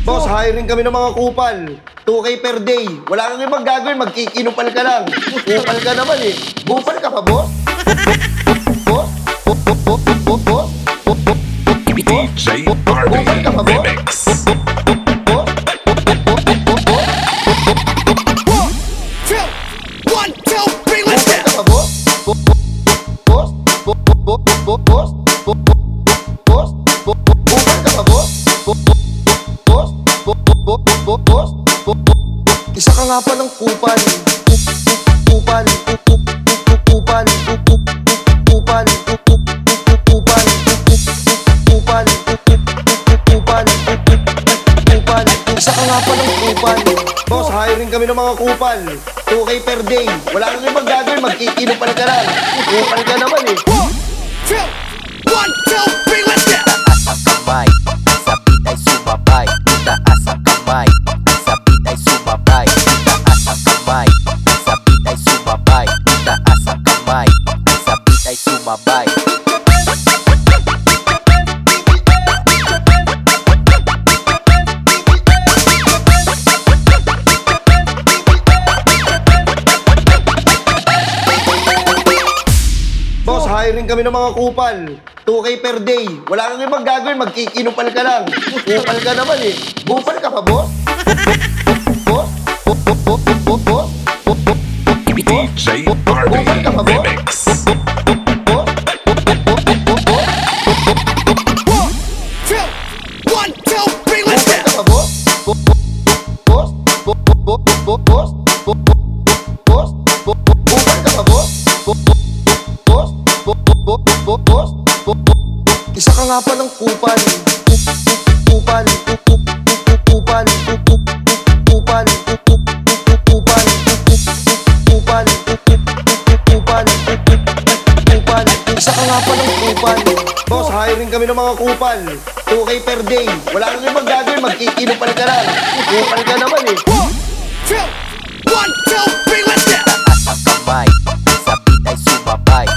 Boss, hiring kami ng mga kupal. 2K per day. Wala kang ibang gagawin, magkikinupal ka lang. Kupal ka naman eh. Kupal ka pa, boss? Boss? Boss? DJ Barbie Remix. Boss? One, two, three, let's Kupal go! ka pa, boss? Boss? Boss? Boss? Kupal ka pa, boss? Boss? Boss? Isa ka nga pa ng kupal. Kupal. Kupal. Kupal. Kupal. Kupal. Kupal. Kupal. Isa ka nga pa ng kupal. Boss, hiring kami ng mga kupal. 2K per day. Wala kang ibang gagawin, magkikinupal ka lang. Kupal ka naman eh. One, two, three, let's go! Itaas ang kamay, sa beat ay sumabay. Itaas ang kamay, sa beat ay sumabay. Itaas ang kamay, sa beat ay sumabay. Itaas ang kamay, sa beat ay sumabay. Boss, hiring kami ng mga kupal. 2K per day. Wala kang ibang gagawin, magkikinupal ka lang. Kupal ka naman eh. Kupal ka pa, boss? Boss? Boss? DJ Barbie Remix. Boss? One, two, three, let's Kupal go! ka pa, boss? Boss? Boss? Boss? Kupal ka pa, boss? Boss? Boss? Isa ka nga pa ng kupal. Kupal. Kupal. Kupal. Kupal. Kupal. Kupal. Kupal. Isa ka nga pa ng kupal. Boss, hiring kami ng mga kupal. 2K per day. Wala kang ibang gagawin, magkikinupal ka lang. Kupal ka naman eh. One, two, three, let's go! Itaas ang kamay, sa beat ay sumabay.